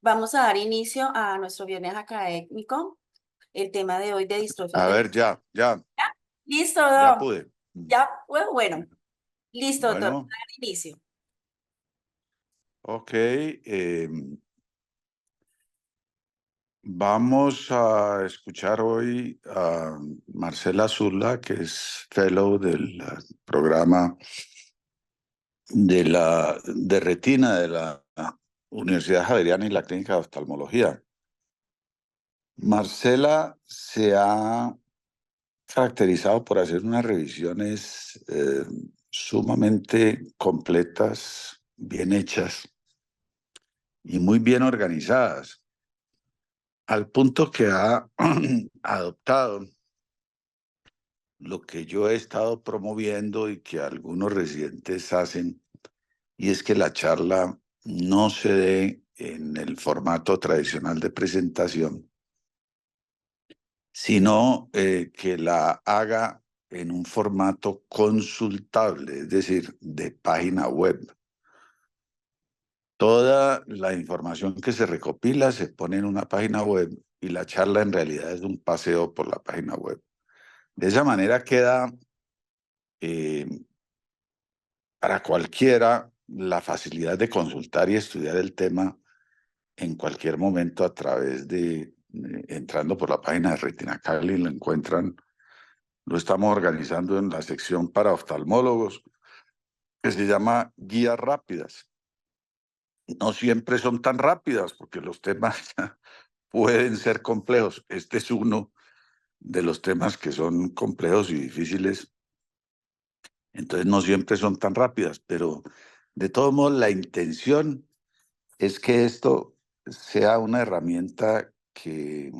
Vamos a dar inicio a nuestro viernes académico. El tema de hoy de distrofias A de la... ver, Listo, ya doctor. pude. Ya, bueno. Listo, doctor. Vamos Bueno, a dar inicio. ok. Vamos a escuchar hoy a Marcela Zurla, que es fellow del programa de retina de la Universidad Javeriana y la Clínica de Oftalmología. Marcela se ha caracterizado por hacer unas revisiones sumamente completas, bien hechas y muy bien organizadas, al punto que ha adoptado lo que yo he estado promoviendo y que algunos residentes hacen, y es que la charla no se dé en el formato tradicional de presentación, sino que la haga en un formato consultable, es decir, de página web. Toda la información que se recopila se pone en una página web y la charla en realidad es un paseo por la página web. De esa manera queda eh, para cualquiera la facilidad de consultar y estudiar el tema en cualquier momento a través de entrando por la página de Retina Cali, lo encuentran. Lo estamos organizando en la sección para oftalmólogos, que se llama Guías Rápidas. No siempre son tan rápidas porque los temas pueden ser complejos. Este es uno de los temas que son complejos y difíciles, entonces no siempre son tan rápidas, pero de todos modos la intención es que esto sea una herramienta que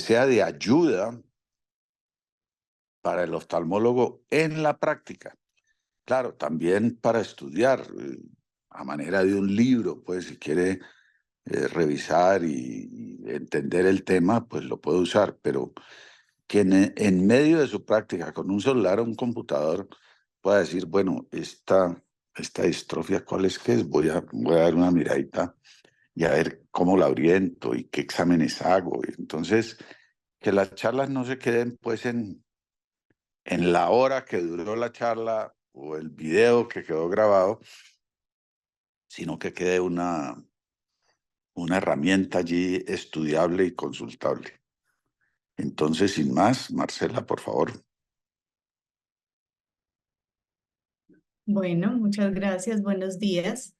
sea de ayuda para el oftalmólogo en la práctica. Claro, también para estudiar, a manera de un libro, pues si quiere revisar y entender el tema, pues lo puede usar, pero que en medio de su práctica con un celular o un computador pueda decir, bueno, esta distrofia, ¿cuál es que es? Voy a dar una miradita y a ver cómo la oriento y qué exámenes hago. Entonces, que las charlas no se queden pues en la hora que duró la charla o el video que quedó grabado, sino que quede una herramienta allí estudiable y consultable. Entonces, sin más, Marcela, por favor. Bueno, muchas gracias. Buenos días.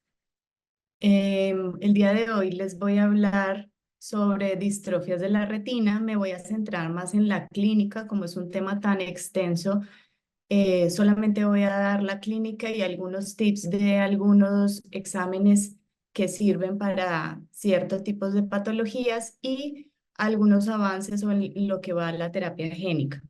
El día de hoy les voy a hablar sobre distrofias de la retina. Me voy a centrar más en la clínica, como es un tema tan extenso. Solamente voy a dar la clínica y algunos tips de algunos exámenes que sirven para ciertos tipos de patologías y algunos avances sobre lo que va a la terapia génica.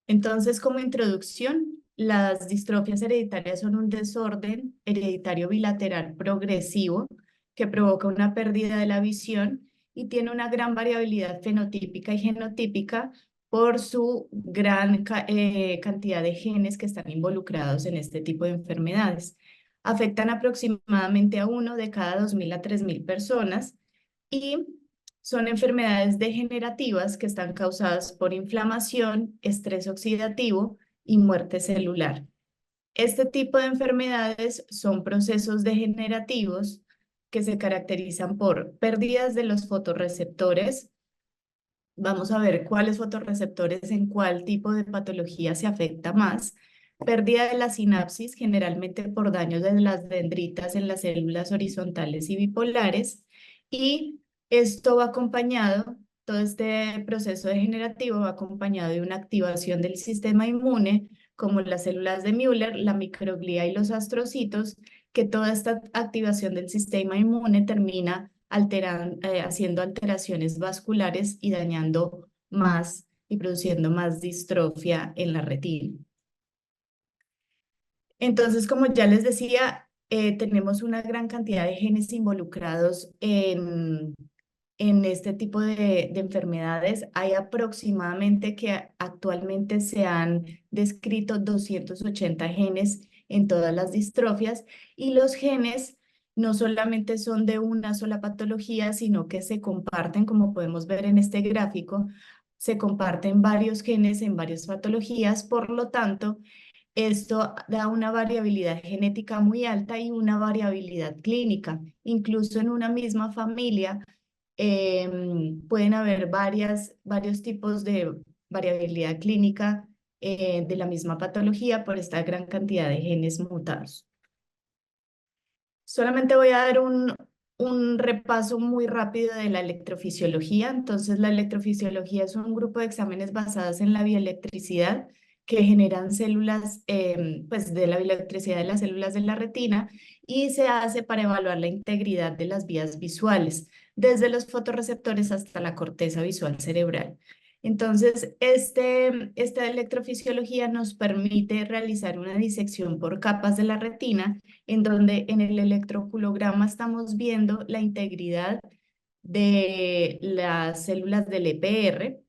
Entonces, como introducción, las distrofias hereditarias son un desorden hereditario bilateral progresivo que provoca una pérdida de la visión y tiene una gran variabilidad fenotípica y genotípica por su gran cantidad de genes que están involucrados en este tipo de enfermedades. Afectan aproximadamente a 1 de cada 2.000 a 3.000 personas y son enfermedades degenerativas que están causadas por inflamación, estrés oxidativo y muerte celular. Este tipo de enfermedades son procesos degenerativos que se caracterizan por pérdidas de los fotorreceptores. Vamos a ver cuáles fotorreceptores en cuál tipo de patología se afecta más. Pérdida de la sinapsis, generalmente por daños de las dendritas en las células horizontales y bipolares. Y esto va acompañado, todo este proceso degenerativo va acompañado de una activación del sistema inmune, como las células de Müller, la microglía y los astrocitos, que toda esta activación del sistema inmune termina haciendo alteraciones vasculares y dañando más y produciendo más distrofia en la retina. Entonces, como ya les decía, tenemos una gran cantidad de genes involucrados en este tipo de enfermedades. Hay aproximadamente que actualmente se han descrito 280 genes en todas las distrofias y los genes no solamente son de una sola patología, sino que se comparten, como podemos ver en este gráfico, se comparten varios genes en varias patologías, por lo tanto, esto da una variabilidad genética muy alta y una variabilidad clínica. Incluso en una misma familia pueden haber varios tipos de variabilidad clínica de la misma patología por esta gran cantidad de genes mutados. Solamente voy a dar un repaso muy rápido de la electrofisiología. Entonces, la electrofisiología es un grupo de exámenes basados en la bioelectricidad que generan células, pues de la bioelectricidad de las células de la retina, y se hace para evaluar la integridad de las vías visuales, desde los fotorreceptores hasta la corteza visual cerebral. Entonces, esta electrofisiología nos permite realizar una disección por capas de la retina, en donde en el electroculograma estamos viendo la integridad de las células del EPR.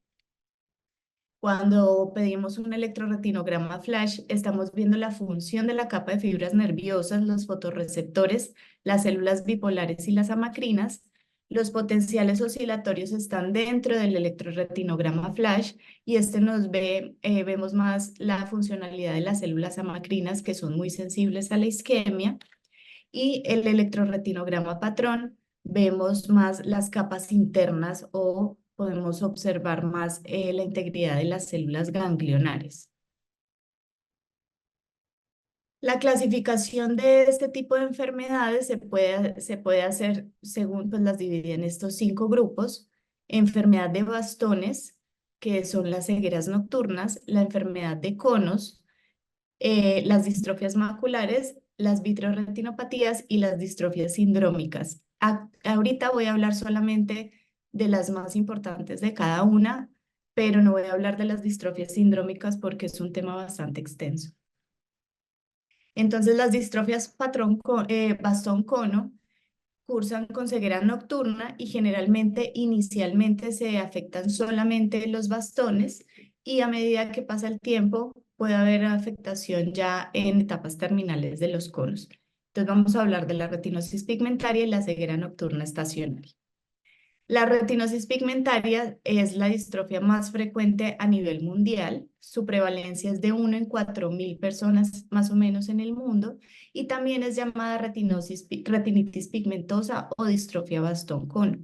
Cuando pedimos un electroretinograma flash, estamos viendo la función de la capa de fibras nerviosas, los fotorreceptores, las células bipolares y las amacrinas. Los potenciales oscilatorios están dentro del electroretinograma flash y vemos más la funcionalidad de las células amacrinas, que son muy sensibles a la isquemia. Y el electroretinograma patrón, vemos más las capas internas o podemos observar más la integridad de las células ganglionares. La clasificación de este tipo de enfermedades se puede hacer según, pues las divide en estos 5 grupos: enfermedad de bastones, que son las cegueras nocturnas; la enfermedad de conos; las distrofias maculares; las vitreoretinopatías y las distrofias sindrómicas. Ahorita voy a hablar solamente de las más importantes de cada una, pero no voy a hablar de las distrofias sindrómicas porque es un tema bastante extenso. Entonces, las distrofias bastón-cono cursan con ceguera nocturna y generalmente inicialmente se afectan solamente los bastones, y a medida que pasa el tiempo puede haber afectación ya en etapas terminales de los conos. Entonces vamos a hablar de la retinosis pigmentaria y la ceguera nocturna estacionaria. La retinosis pigmentaria es la distrofia más frecuente a nivel mundial. Su prevalencia es de 1 en 4.000 personas más o menos en el mundo, y también es llamada retinitis pigmentosa o distrofia bastón-cono.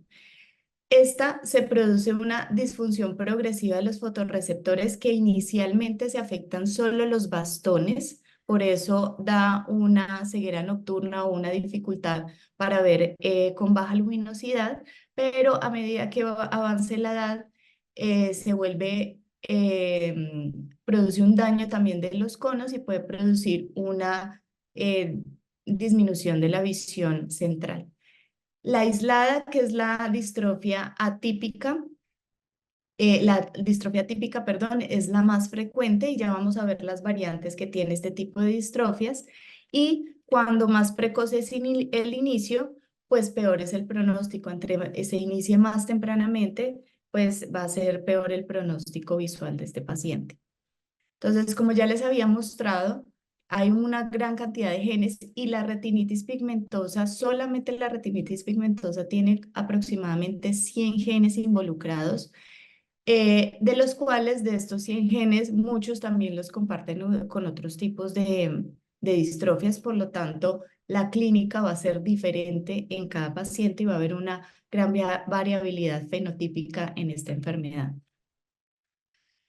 Esta se produce una disfunción progresiva de los fotorreceptores que inicialmente se afectan solo los bastones, por eso da una ceguera nocturna o una dificultad para ver con baja luminosidad, pero a medida que avance la edad produce un daño también de los conos y puede producir una disminución de la visión central. La aislada, que es la distrofia atípica, perdón, es la más frecuente, y ya vamos a ver las variantes que tiene este tipo de distrofias. Y cuando más precoz es el inicio, pues peor es el pronóstico. Entre se inicie más tempranamente, pues va a ser peor el pronóstico visual de este paciente. Entonces, como ya les había mostrado, hay una gran cantidad de genes, y la retinitis pigmentosa, solamente la retinitis pigmentosa tiene aproximadamente 100 genes involucrados, de los cuales de estos 100 genes, muchos también los comparten con otros tipos de distrofias. Por lo tanto, la clínica va a ser diferente en cada paciente y va a haber una gran variabilidad fenotípica en esta enfermedad.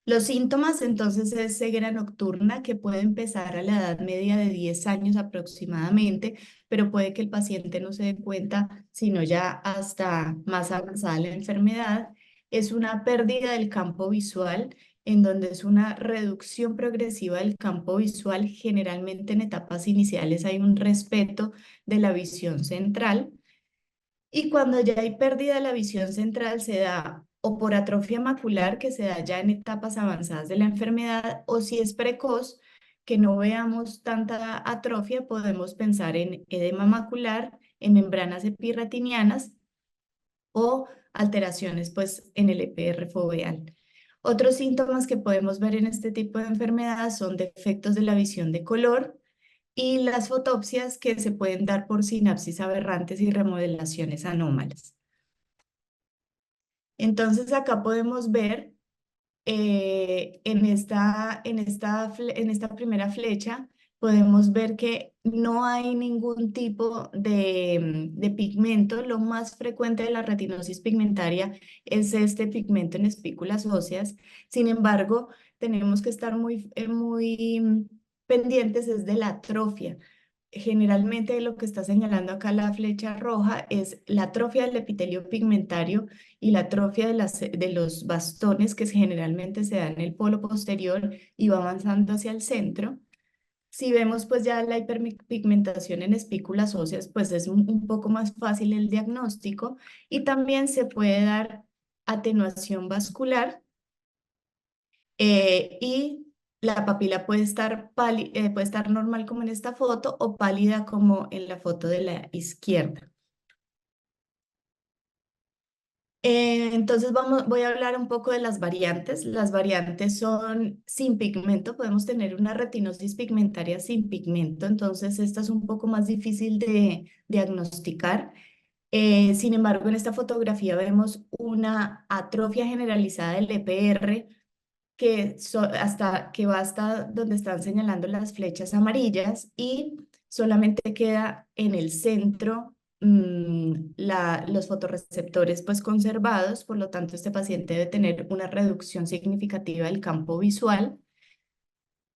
Los síntomas, entonces, es ceguera nocturna, que puede empezar a la edad media de 10 años aproximadamente, pero puede que el paciente no se dé cuenta sino ya hasta más avanzada la enfermedad. Es una pérdida del campo visual, en donde es una reducción progresiva del campo visual. Generalmente en etapas iniciales hay un respeto de la visión central, y cuando ya hay pérdida de la visión central se da o por atrofia macular, que se da ya en etapas avanzadas de la enfermedad, o si es precoz, que no veamos tanta atrofia, podemos pensar en edema macular, en membranas epirretinianas o alteraciones pues en el EPR foveal. Otros síntomas que podemos ver en este tipo de enfermedad son defectos de la visión de color, y las fotopsias que se pueden dar por sinapsis aberrantes y remodelaciones anómalas. Entonces acá podemos ver en esta primera flecha, podemos ver que no hay ningún tipo de pigmento. Lo más frecuente de la retinosis pigmentaria es este pigmento en espículas óseas. Sin embargo, tenemos que estar muy pendientes es de la atrofia. Generalmente lo que está señalando acá la flecha roja es la atrofia del epitelio pigmentario y la atrofia de los bastones que generalmente se da en el polo posterior y va avanzando hacia el centro. Si vemos pues ya la hiperpigmentación en espículas óseas, pues es un poco más fácil el diagnóstico y también se puede dar atenuación vascular y la papila puede estar normal como en esta foto o pálida como en la foto de la izquierda. Entonces voy a hablar un poco de las variantes. Las variantes son sin pigmento, podemos tener una retinosis pigmentaria sin pigmento, entonces esta es un poco más difícil de diagnosticar. Sin embargo, en esta fotografía vemos una atrofia generalizada del EPR que va hasta donde están señalando las flechas amarillas y solamente queda en el centro los fotorreceptores pues conservados, por lo tanto este paciente debe tener una reducción significativa del campo visual.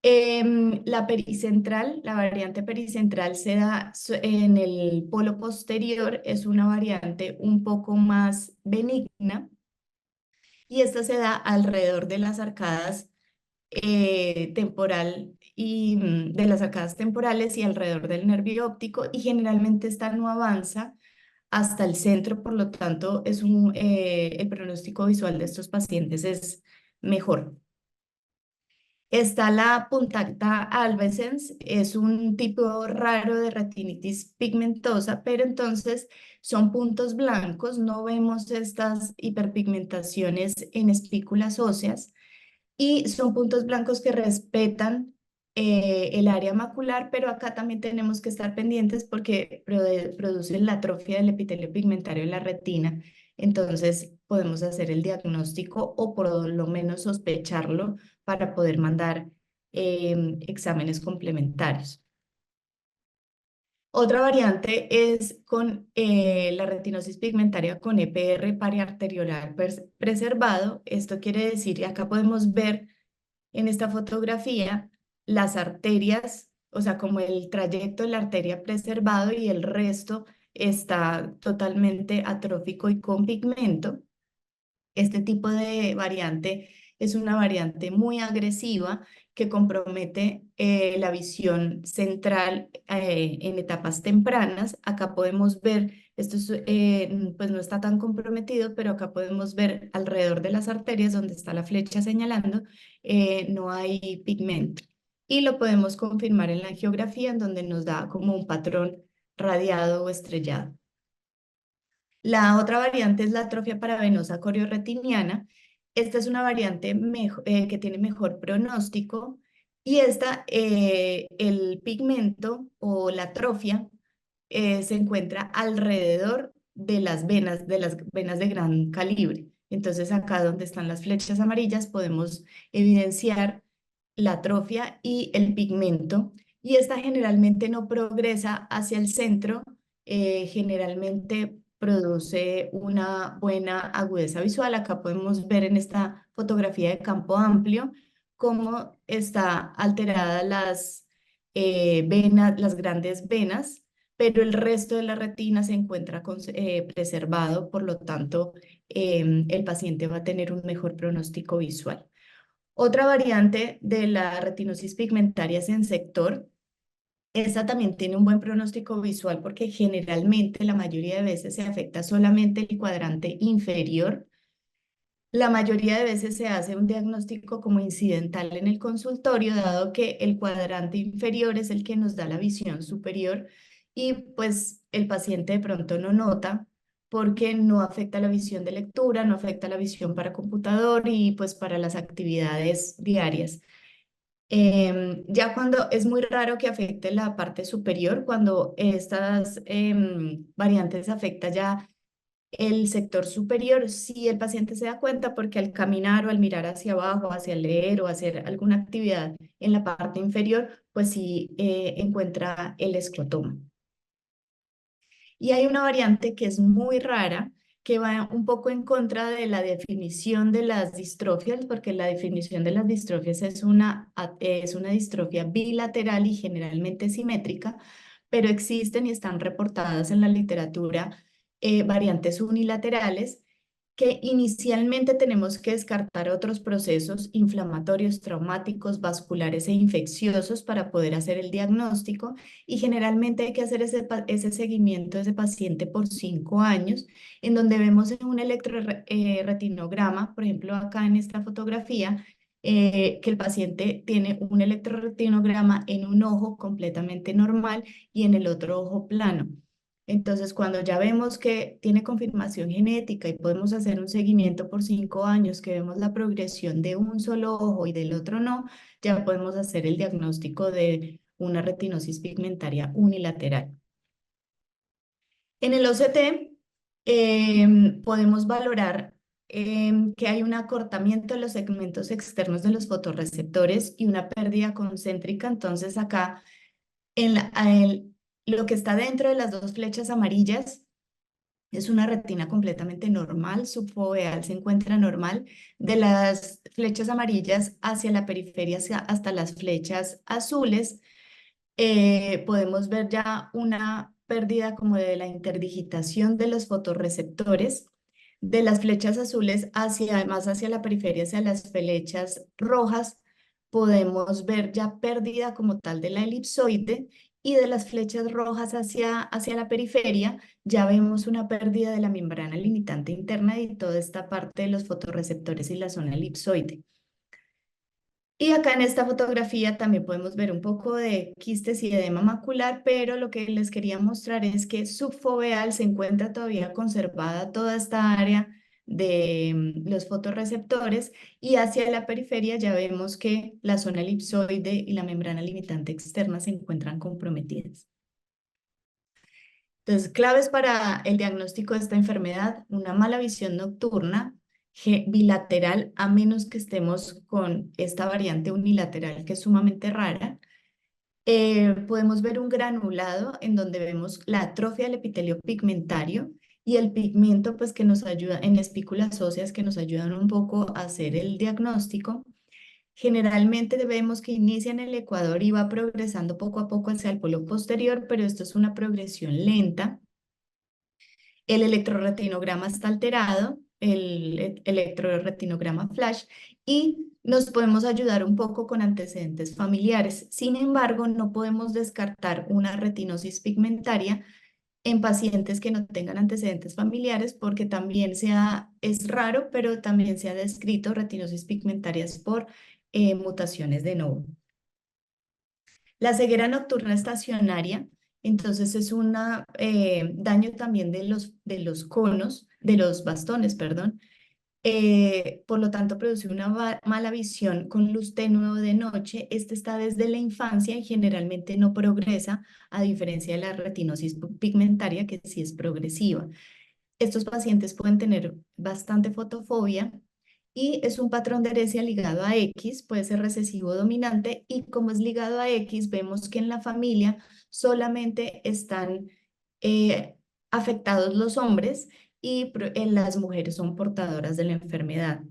La pericentral, la variante pericentral se da en el polo posterior, es una variante un poco más benigna y esta se da alrededor de las arcadas temporal y de las arcadas temporales y alrededor del nervio óptico y generalmente esta no avanza hasta el centro, por lo tanto el pronóstico visual de estos pacientes es mejor. Está la punctata albescens, es un tipo raro de retinitis pigmentosa, pero entonces son puntos blancos, no vemos estas hiperpigmentaciones en espículas óseas y son puntos blancos que respetan el área macular, pero acá también tenemos que estar pendientes porque producen la atrofia del epitelio pigmentario en la retina. Entonces podemos hacer el diagnóstico o por lo menos sospecharlo para poder mandar exámenes complementarios. Otra variante es con la retinosis pigmentaria con EPR periarteriolar preservado. Esto quiere decir, y acá podemos ver en esta fotografía las arterias, o sea, como el trayecto de la arteria preservado y el resto está totalmente atrófico y con pigmento. Este tipo de variante es una variante muy agresiva que compromete la visión central en etapas tempranas. Acá podemos ver, pues no está tan comprometido, pero acá podemos ver alrededor de las arterias donde está la flecha señalando, no hay pigmento. Y lo podemos confirmar en la angiografía en donde nos da como un patrón radiado o estrellado. La otra variante es la atrofia paravenosa corioretiniana. Esta es una variante que tiene mejor pronóstico y el pigmento o la atrofia se encuentra alrededor de las venas de gran calibre. Entonces acá donde están las flechas amarillas podemos evidenciar la atrofia y el pigmento y esta generalmente no progresa hacia el centro, generalmente produce una buena agudeza visual. Acá podemos ver en esta fotografía de campo amplio cómo está alterada las grandes venas, pero el resto de la retina se encuentra preservado, por lo tanto, el paciente va a tener un mejor pronóstico visual. Otra variante de la retinosis pigmentaria es en sector. Esta también tiene un buen pronóstico visual porque generalmente la mayoría de veces se afecta solamente el cuadrante inferior. La mayoría de veces se hace un diagnóstico como incidental en el consultorio, dado que el cuadrante inferior es el que nos da la visión superior y pues el paciente de pronto no nota porque no afecta la visión de lectura, no afecta la visión para computador y pues para las actividades diarias. Ya cuando es muy raro que afecte la parte superior, cuando estas variantes afectan ya el sector superior, si el paciente se da cuenta porque al caminar o al mirar hacia abajo, hacia leer o hacer alguna actividad en la parte inferior, pues sí encuentra el escrotoma. Y hay una variante que es muy rara, que va un poco en contra de la definición de las distrofias, porque la definición de las distrofias es una distrofia bilateral y generalmente simétrica, pero existen y están reportadas en la literatura variantes unilaterales que inicialmente tenemos que descartar otros procesos inflamatorios, traumáticos, vasculares e infecciosos para poder hacer el diagnóstico, y generalmente hay que hacer ese seguimiento de ese paciente por 5 años, en donde vemos en un electroretinograma, por ejemplo acá en esta fotografía, que el paciente tiene un electroretinograma en un ojo completamente normal y en el otro ojo plano. Entonces, cuando ya vemos que tiene confirmación genética y podemos hacer un seguimiento por 5 años, que vemos la progresión de un solo ojo y del otro no, ya podemos hacer el diagnóstico de una retinosis pigmentaria unilateral. En el OCT podemos valorar que hay un acortamiento de los segmentos externos de los fotorreceptores y una pérdida concéntrica. Entonces, acá lo que está dentro de las dos flechas amarillas es una retina completamente normal, subfoveal se encuentra normal. De las flechas amarillas hacia la periferia, hasta las flechas azules, podemos ver ya una pérdida como de la interdigitación de los fotorreceptores. De las flechas azules más hacia la periferia, hacia las flechas rojas, podemos ver ya pérdida como tal de la elipsoide, y de las flechas rojas hacia la periferia ya vemos una pérdida de la membrana limitante interna y toda esta parte de los fotorreceptores y la zona elipsoide. Y acá en esta fotografía también podemos ver un poco de quistes y edema macular, pero lo que les quería mostrar es que subfoveal se encuentra todavía conservada toda esta área de los fotorreceptores, y hacia la periferia ya vemos que la zona elipsoide y la membrana limitante externa se encuentran comprometidas. Entonces, claves para el diagnóstico de esta enfermedad: una mala visión nocturna, bilateral, a menos que estemos con esta variante unilateral que es sumamente rara. Podemos ver un granulado en donde vemos la atrofia del epitelio pigmentario y el pigmento, pues, que nos ayuda en espículas óseas, que nos ayudan un poco a hacer el diagnóstico. Generalmente vemos que inicia en el ecuador y va progresando poco a poco hacia el polo posterior, pero esto es una progresión lenta. El electroretinograma está alterado, el electroretinograma flash, y nos podemos ayudar un poco con antecedentes familiares. Sin embargo, no podemos descartar una retinosis pigmentaria en pacientes que no tengan antecedentes familiares, porque también es raro, pero también se ha descrito retinosis pigmentarias por mutaciones de novo. La ceguera nocturna estacionaria, entonces, es un daño también de los conos, de los bastones, perdón. Por lo tanto, produce una mala visión con luz tenue de noche. Este está desde la infancia y generalmente no progresa, a diferencia de la retinosis pigmentaria, que sí es progresiva. Estos pacientes pueden tener bastante fotofobia, y es un patrón de herencia ligado a X, puede ser recesivo dominante, y como es ligado a X, vemos que en la familia solamente están afectados los hombres, y las mujeres son portadoras de la enfermedad.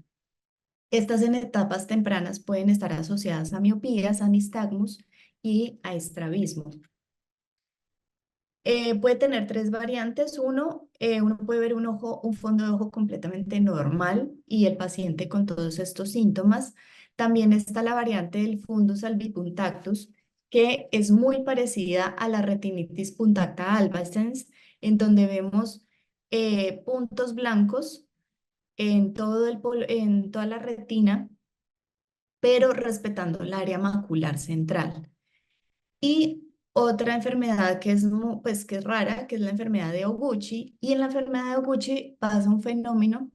Estas en etapas tempranas pueden estar asociadas a miopías, a nistagmus y a estrabismo. Puede tener 3 variantes. Uno puede ver un fondo de ojo completamente normal y el paciente con todos estos síntomas. También está la variante del fundus albipunctatus, que es muy parecida a la retinitis punctata albicans, en donde vemos puntos blancos en toda la retina, pero respetando el área macular central. Y otra enfermedad que que es rara, que es la enfermedad de Oguchi. Y en la enfermedad de Oguchi pasa un fenómeno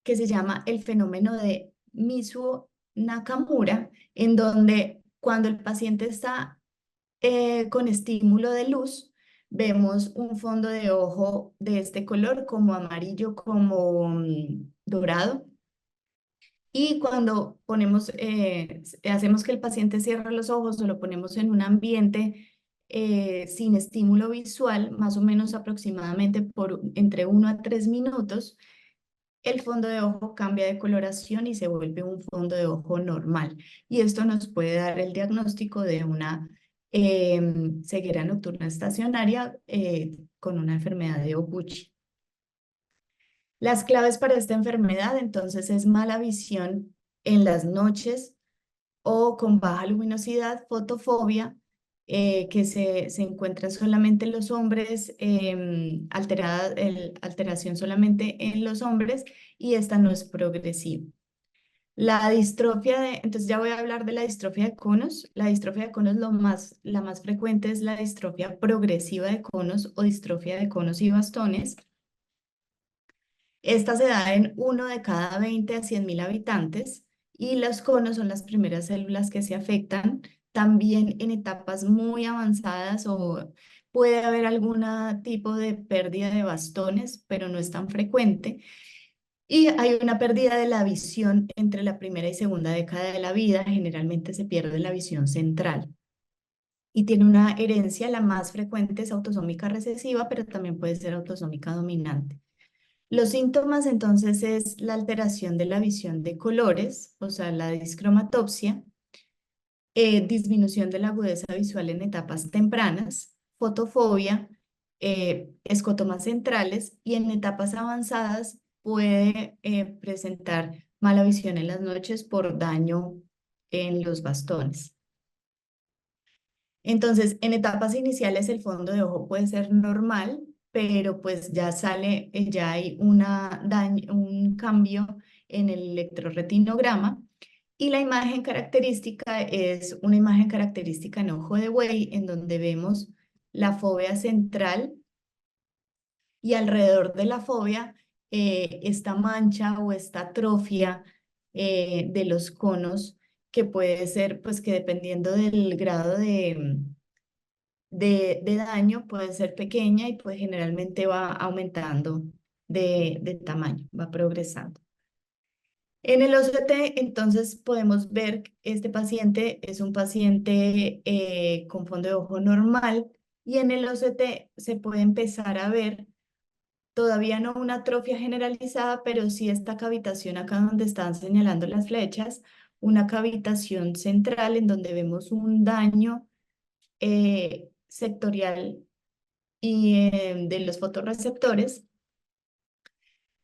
que se llama el fenómeno de Mizuo Nakamura, en donde cuando el paciente está con estímulo de luz, vemos un fondo de ojo de este color, como amarillo, como dorado. Y cuando hacemos que el paciente cierre los ojos o lo ponemos en un ambiente sin estímulo visual, más o menos aproximadamente por entre 1 a 3 minutos, el fondo de ojo cambia de coloración y se vuelve un fondo de ojo normal. Y esto nos puede dar el diagnóstico de una ceguera nocturna estacionaria con una enfermedad de Oguchi. Las claves para esta enfermedad, entonces, es mala visión en las noches o con baja luminosidad, fotofobia, que se encuentra solamente en los hombres, alteración solamente en los hombres, y esta no es progresiva. La distrofia entonces ya voy a hablar de la distrofia de conos. La distrofia de conos la más frecuente es la distrofia progresiva de conos o distrofia de conos y bastones. Esta se da en 1 de cada 20 a 100.000 habitantes y los conos son las primeras células que se afectan, también en etapas muy avanzadas o puede haber algún tipo de pérdida de bastones, pero no es tan frecuente. Y hay una pérdida de la visión entre la primera y segunda década de la vida, generalmente se pierde la visión central. Y tiene una herencia, la más frecuente es autosómica recesiva, pero también puede ser autosómica dominante. Los síntomas entonces es la alteración de la visión de colores, o sea, la discromatopsia, disminución de la agudeza visual en etapas tempranas, fotofobia, escotomas centrales y en etapas avanzadas puede presentar mala visión en las noches por daño en los bastones. Entonces, en etapas iniciales el fondo de ojo puede ser normal, pero pues ya ya hay un cambio en el electrorretinograma y la imagen característica es una imagen característica en ojo de buey en donde vemos la fóvea central y alrededor de la fóvea esta mancha o esta atrofia de los conos que puede ser pues que dependiendo del grado de daño puede ser pequeña y pues generalmente va aumentando de tamaño, va progresando. En el OCT, entonces, podemos ver que este paciente es un paciente con fondo de ojo normal y en el OCT se puede empezar a ver, todavía no una atrofia generalizada, pero sí esta cavitación acá donde están señalando las flechas, una cavitación central en donde vemos un daño sectorial y de los fotorreceptores.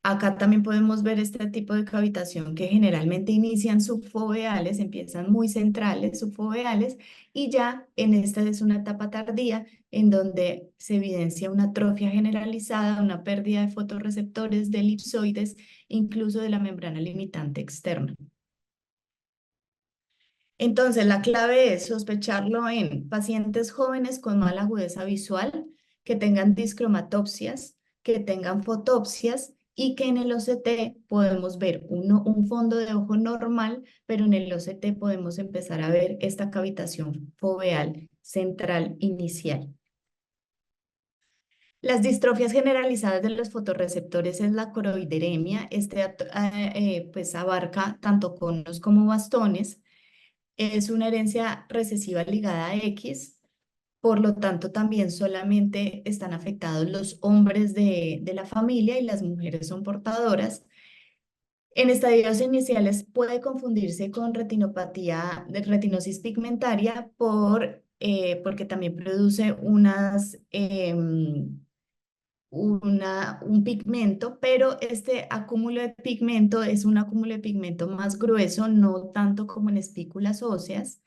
Acá también podemos ver este tipo de cavitación que generalmente inician subfoveales, empiezan muy centrales, subfoveales, y ya en esta es una etapa tardía en donde se evidencia una atrofia generalizada, una pérdida de fotorreceptores, de elipsoides, incluso de la membrana limitante externa. Entonces, la clave es sospecharlo en pacientes jóvenes con mala agudeza visual, que tengan discromatopsias, que tengan fotopsias y que en el OCT podemos ver un fondo de ojo normal, pero en el OCT podemos empezar a ver esta cavitación foveal central inicial. Las distrofias generalizadas de los fotorreceptores es la coroideremia. Pues abarca tanto conos como bastones. Es una herencia recesiva ligada a X, por lo tanto también solamente están afectados los hombres de la familia y las mujeres son portadoras. En estadios iniciales puede confundirse con retinopatía de retinosis pigmentaria porque también produce un pigmento, pero este acúmulo de pigmento es un acúmulo de pigmento más grueso, no tanto como en espículas óseas,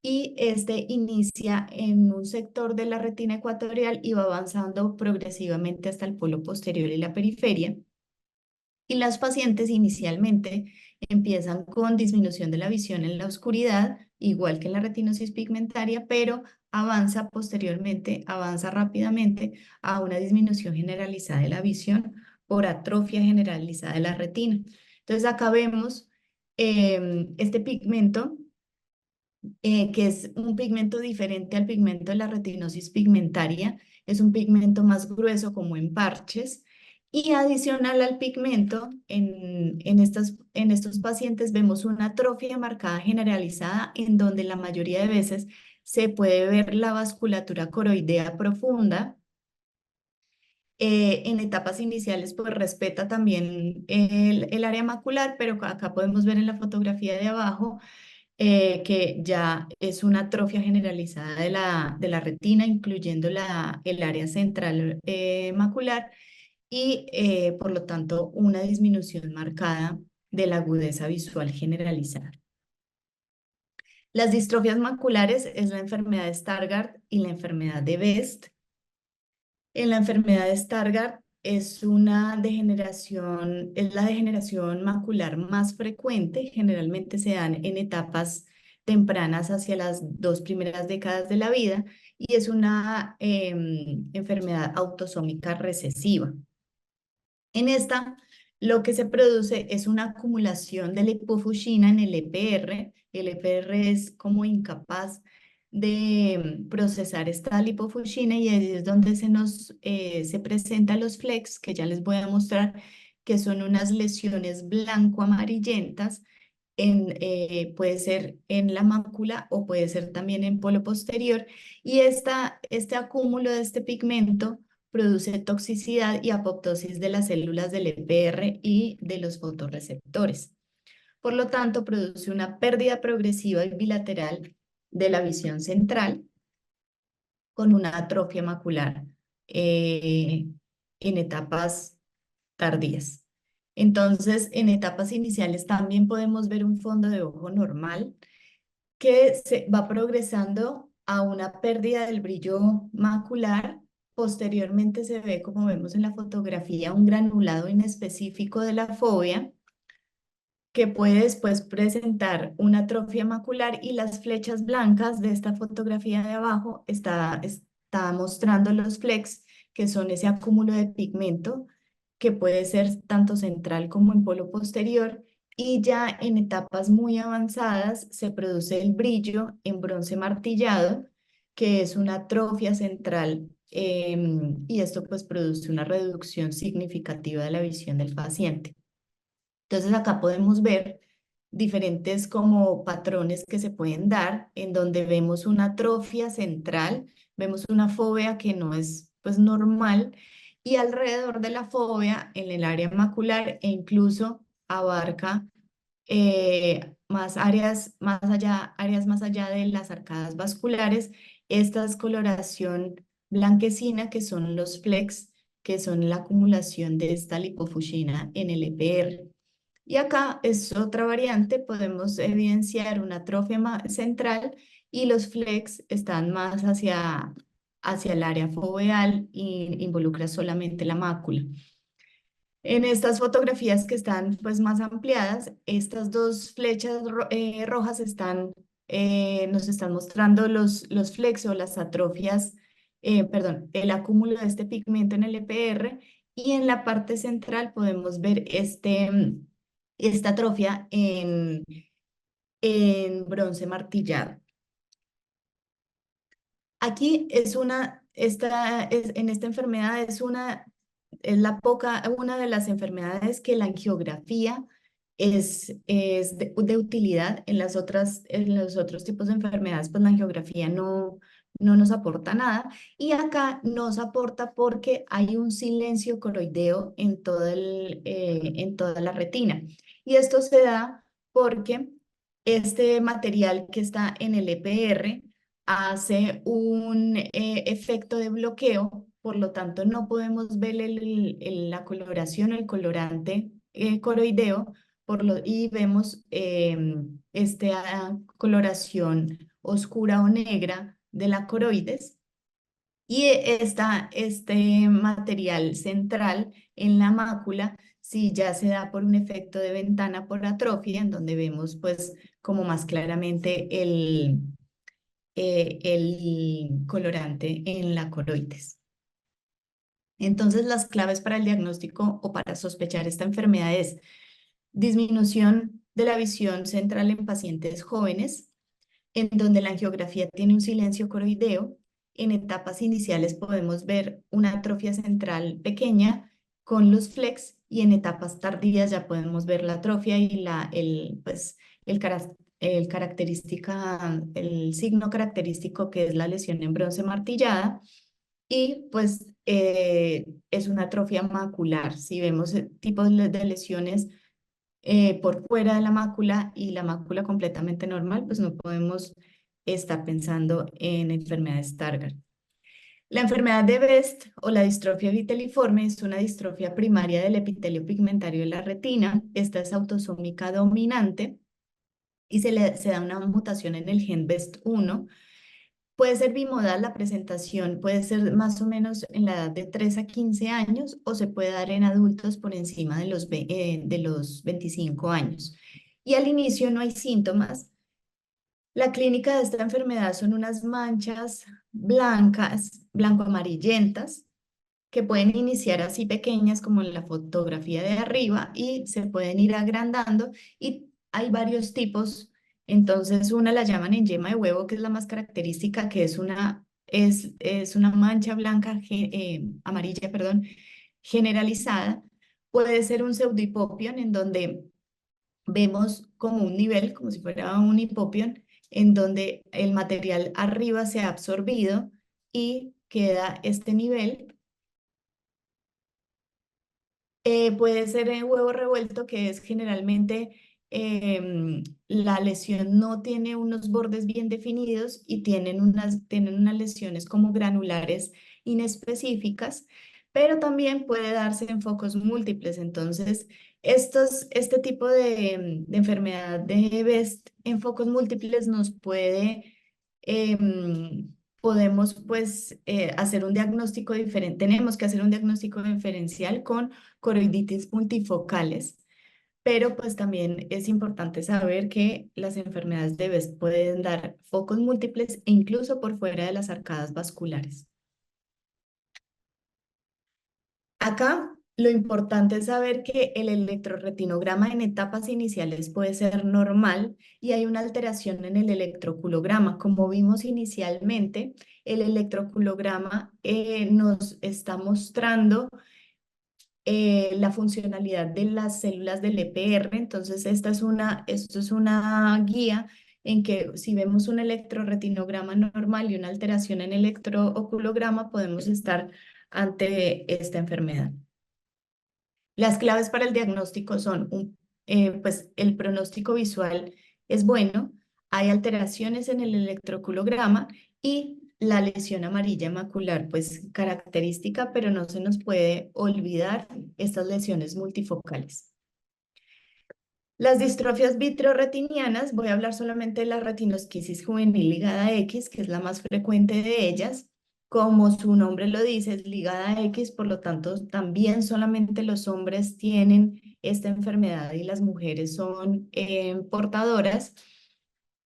y este inicia en un sector de la retina ecuatorial y va avanzando progresivamente hasta el polo posterior y la periferia. Y las pacientes inicialmente empiezan con disminución de la visión en la oscuridad, igual que en la retinosis pigmentaria, pero avanza posteriormente, avanza rápidamente a una disminución generalizada de la visión por atrofia generalizada de la retina. Entonces acá vemos este pigmento que es un pigmento diferente al pigmento de la retinosis pigmentaria. Es un pigmento más grueso como en parches. Y adicional al pigmento, en estos pacientes vemos una atrofia marcada generalizada en donde la mayoría de veces se puede ver la vasculatura coroidea profunda. En etapas iniciales, pues respeta también el área macular, pero acá podemos ver en la fotografía de abajo que ya es una atrofia generalizada de la retina, incluyendo el área central macular y por lo tanto una disminución marcada de la agudeza visual generalizada. Las distrofias maculares es la enfermedad de Stargardt y la enfermedad de Best. En la enfermedad de Stargardt es la degeneración macular más frecuente, generalmente se dan en etapas tempranas hacia las 2 primeras décadas de la vida y es una enfermedad autosómica recesiva. En esta, lo que se produce es una acumulación de lipofuscina en el EPR. El EPR es como incapaz de procesar esta lipofuscina y ahí es donde se presentan los flecks, que ya les voy a mostrar, que son unas lesiones blanco-amarillentas. Puede ser en la mácula o puede ser también en polo posterior. Y este acúmulo de este pigmento produce toxicidad y apoptosis de las células del EPR y de los fotorreceptores. Por lo tanto, produce una pérdida progresiva y bilateral de la visión central con una atrofia macular en etapas tardías. Entonces, en etapas iniciales también podemos ver un fondo de ojo normal que se va progresando a una pérdida del brillo macular. Posteriormente se ve, como vemos en la fotografía, un granulado inespecífico de la fovea que puede después presentar una atrofia macular y las flechas blancas de esta fotografía de abajo está mostrando los flecks, que son ese acúmulo de pigmento que puede ser tanto central como en polo posterior, y ya en etapas muy avanzadas se produce el brillo en bronce martillado, que es una atrofia central, y esto pues produce una reducción significativa de la visión del paciente. Entonces acá podemos ver diferentes como patrones que se pueden dar en donde vemos una atrofia central, vemos una fovea que no es pues normal y alrededor de la fovea en el área macular e incluso abarca áreas más allá de las arcadas vasculares, esta descoloración blanquecina que son los flecks, que son la acumulación de esta lipofuscina en el EPR. Y acá es otra variante, podemos evidenciar una atrofia central y los flecks están más hacia el área foveal y involucra solamente la mácula. En estas fotografías que están pues más ampliadas, estas dos flechas rojas nos están mostrando los flecks o las atrofias, el acúmulo de este pigmento en el EPR, y en la parte central podemos ver esta atrofia en bronce martillado. Aquí en esta enfermedad es una de las enfermedades que la angiografía es de utilidad. En los otros tipos de enfermedades, pues la angiografía no nos aporta nada. Y acá nos aporta porque hay un silencio coroideo en toda la retina. Y esto se da porque este material que está en el EPR hace un efecto de bloqueo, por lo tanto no podemos ver la coloración, el colorante coroideo, y vemos esta coloración oscura o negra de la coroides. Y este material central en la mácula sí ya se da por un efecto de ventana por atrofia, en donde vemos pues como más claramente el colorante en la coroides. Entonces, las claves para el diagnóstico o para sospechar esta enfermedad es disminución de la visión central en pacientes jóvenes, en donde la angiografía tiene un silencio coroideo. En etapas iniciales podemos ver una atrofia central pequeña con los flex, y en etapas tardías ya podemos ver la atrofia y el signo característico, que es la lesión en bronce martillada, y pues es una atrofia macular. Si vemos tipos de lesiones por fuera de la mácula y la mácula completamente normal, pues no podemos estar pensando en enfermedad de Stargardt. La enfermedad de Best o la distrofia viteliforme es una distrofia primaria del epitelio pigmentario de la retina. Esta es autosómica dominante y se da una mutación en el gen BEST1. Puede ser bimodal, la presentación puede ser más o menos en la edad de 3 a 15 años, o se puede dar en adultos por encima de los 25 años. Y al inicio no hay síntomas. La clínica de esta enfermedad son unas manchas blancas, blanco-amarillentas, que pueden iniciar así pequeñas como en la fotografía de arriba y se pueden ir agrandando, y hay varios tipos. Entonces una la llaman en yema de huevo, que es la más característica, que es una mancha blanca, amarilla, perdón, generalizada. Puede ser un pseudohipopion, en donde vemos como un nivel, como si fuera un hipopion, en donde el material arriba se ha absorbido y queda este nivel. Puede ser en huevo revuelto, que es generalmente la lesión no tiene unos bordes bien definidos y tienen unas lesiones como granulares inespecíficas, pero también puede darse en focos múltiples. Entonces, este tipo de enfermedad de Best en focos múltiples nos podemos pues hacer un diagnóstico diferente. Tenemos que hacer un diagnóstico diferencial con coroiditis multifocales, pero pues también es importante saber que las enfermedades de Best pueden dar focos múltiples e incluso por fuera de las arcadas vasculares. Acá lo importante es saber que el electrorretinograma en etapas iniciales puede ser normal y hay una alteración en el electroculograma. Como vimos inicialmente, el electroculograma nos está mostrando la funcionalidad de las células del EPR. Entonces, esto es una guía en que si vemos un electrorretinograma normal y una alteración en el electrooculograma, podemos estar ante esta enfermedad. Las claves para el diagnóstico son, pues el pronóstico visual es bueno, hay alteraciones en el electroculograma y la lesión amarilla macular, pues característica, pero no se nos puede olvidar estas lesiones multifocales. Las distrofias vitreoretinianas, voy a hablar solamente de la retinosquisis juvenil ligada a X, que es la más frecuente de ellas. Como su nombre lo dice, es ligada a X, por lo tanto, también solamente los hombres tienen esta enfermedad y las mujeres son portadoras.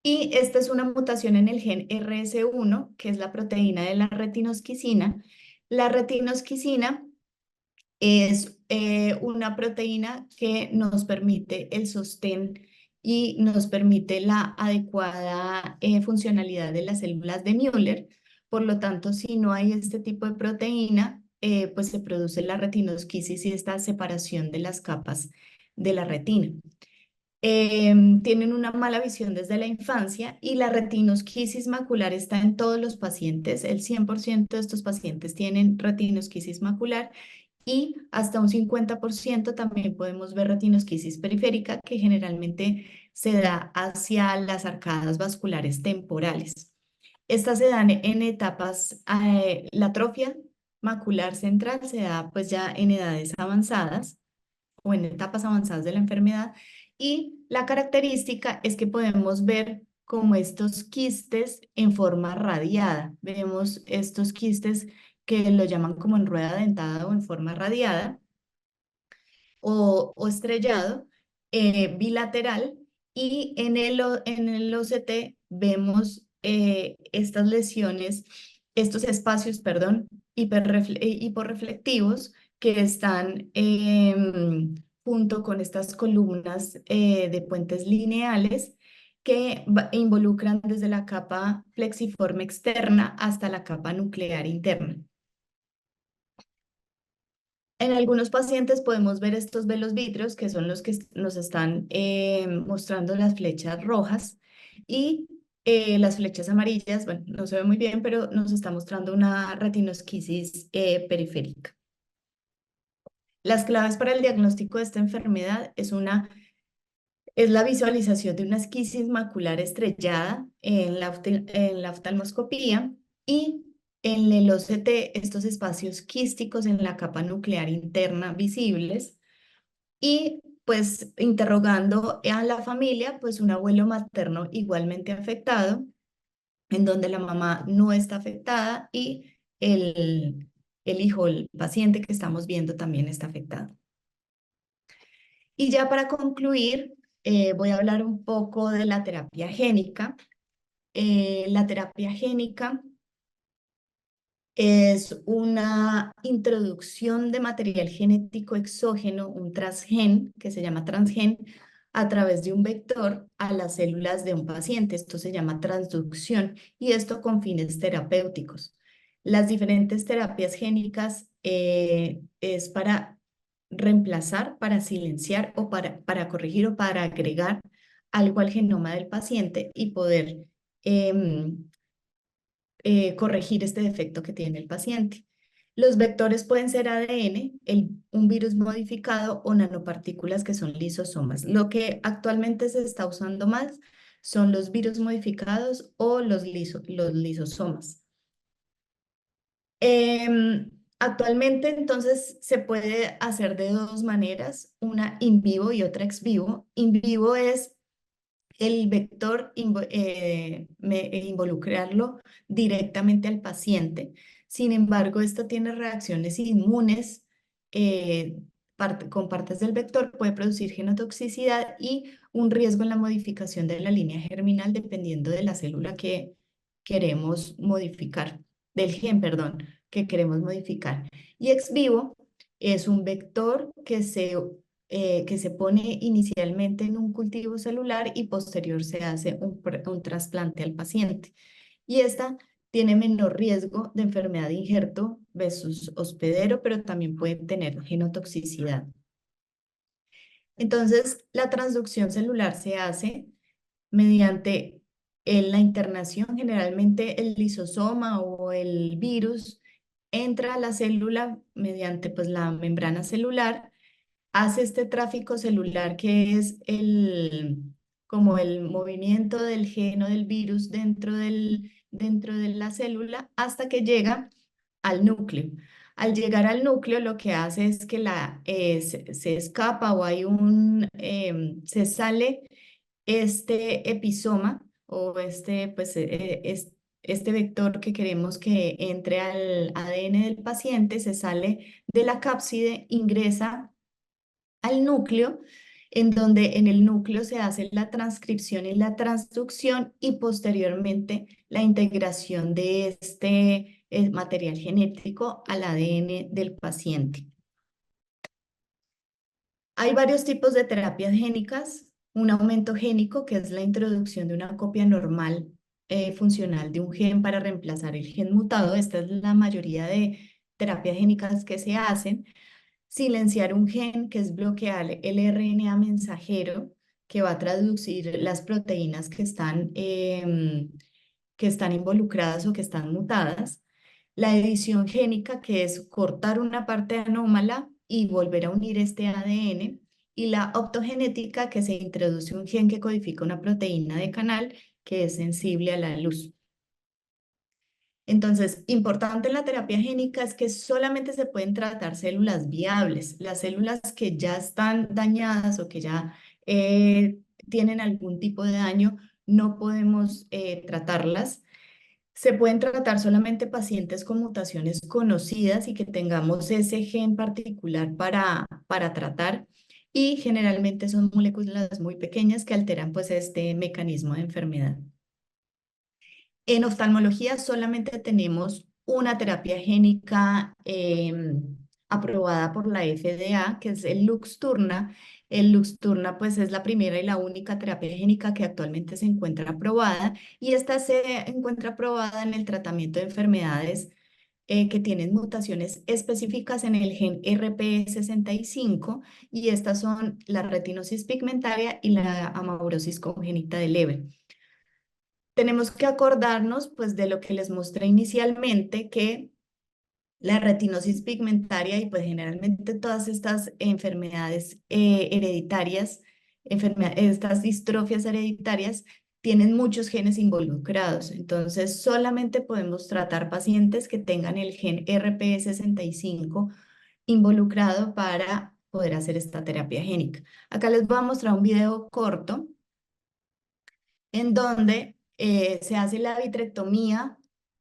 Y esta es una mutación en el gen RS1, que es la proteína de la retinosquisina. La retinosquisina es una proteína que nos permite el sostén y nos permite la adecuada funcionalidad de las células de Müller. Por lo tanto, si no hay este tipo de proteína, pues se produce la retinosquisis y esta separación de las capas de la retina. Tienen una mala visión desde la infancia y la retinosquisis macular está en todos los pacientes. El 100% de estos pacientes tienen retinosquisis macular, y hasta un 50% también podemos ver retinosquisis periférica, que generalmente se da hacia las arcadas vasculares temporales. Estas se dan en etapas, la atrofia macular central se da pues ya en edades avanzadas o en etapas avanzadas de la enfermedad, y la característica es que podemos ver como estos quistes en forma radiada. Vemos estos quistes que lo llaman como en rueda dentada o en forma radiada o estrellado, bilateral, y en el OCT vemos estas lesiones, estos espacios, perdón, hiporreflectivos, que están junto con estas columnas de puentes lineales, que involucran desde la capa plexiforme externa hasta la capa nuclear interna. En algunos pacientes podemos ver estos velos vítreos, que son los que nos están mostrando las flechas rojas, y las flechas amarillas, bueno, no se ve muy bien, pero nos está mostrando una retinosquisis periférica. Las claves para el diagnóstico de esta enfermedad es la visualización de una esquisis macular estrellada en la oftalmoscopía y en el OCT estos espacios quísticos en la capa nuclear interna visibles y pues interrogando a la familia, pues un abuelo materno igualmente afectado, en donde la mamá no está afectada y el hijo, el paciente que estamos viendo también está afectado. Y ya para concluir, voy a hablar un poco de la terapia génica. La terapia génica es una introducción de material genético exógeno, un transgen, que se llama transgen, a través de un vector a las células de un paciente. Esto se llama transducción y esto con fines terapéuticos. Las diferentes terapias génicas es para reemplazar, para silenciar o para corregir o para agregar algo al genoma del paciente y poder corregir este defecto que tiene el paciente. Los vectores pueden ser ADN, un virus modificado o nanopartículas que son lisosomas. Lo que actualmente se está usando más son los virus modificados o los lisosomas. Actualmente entonces se puede hacer de dos maneras, una in vivo y otra ex vivo. In vivo es el vector involucrarlo directamente al paciente. Sin embargo, esto tiene reacciones inmunes con partes del vector, puede producir genotoxicidad y un riesgo en la modificación de la línea germinal dependiendo de la célula que queremos modificar, del gen, perdón, que queremos modificar. Y ex vivo es un vector que se pone inicialmente en un cultivo celular y posterior se hace un trasplante al paciente. Y esta tiene menor riesgo de enfermedad de injerto versus hospedero, pero también puede tener genotoxicidad. Entonces, la transducción celular se hace mediante la internación, generalmente el lisosoma o el virus entra a la célula mediante pues, la membrana celular, hace este tráfico celular que es como el movimiento del gen o del virus dentro de la célula hasta que llega al núcleo. Al llegar al núcleo lo que hace es que se escapa o hay se sale este episoma o este vector que queremos que entre al ADN del paciente, se sale de la cápside, ingresa al núcleo, en donde en el núcleo se hace la transcripción y la transducción y posteriormente la integración de este material genético al ADN del paciente. Hay varios tipos de terapias génicas. Un aumento génico, que es la introducción de una copia normal funcional de un gen para reemplazar el gen mutado. Esta es la mayoría de terapias génicas que se hacen. Silenciar un gen, que es bloquear el RNA mensajero que va a traducir las proteínas que están involucradas o que están mutadas. La edición génica, que es cortar una parte anómala y volver a unir este ADN. Y la optogenética, que se introduce un gen que codifica una proteína de canal que es sensible a la luz. Entonces, importante en la terapia génica es que solamente se pueden tratar células viables. Las células que ya están dañadas o que ya tienen algún tipo de daño, no podemos tratarlas. Se pueden tratar solamente pacientes con mutaciones conocidas y que tengamos ese gen particular para tratar. Y generalmente son moléculas muy pequeñas que alteran pues este mecanismo de enfermedad. En oftalmología solamente tenemos una terapia génica aprobada por la FDA, que es el Luxturna. El Luxturna pues es la primera y la única terapia génica que actualmente se encuentra aprobada, y esta se encuentra aprobada en el tratamiento de enfermedades que tienen mutaciones específicas en el gen RPE65, y estas son la retinosis pigmentaria y la amaurosis congénita de Leber. Tenemos que acordarnos pues de lo que les mostré inicialmente, que la retinosis pigmentaria y pues generalmente todas estas enfermedades hereditarias, estas distrofias hereditarias, tienen muchos genes involucrados. Entonces, solamente podemos tratar pacientes que tengan el gen RPE65 involucrado para poder hacer esta terapia génica. Acá les voy a mostrar un video corto en donde se hace la vitrectomía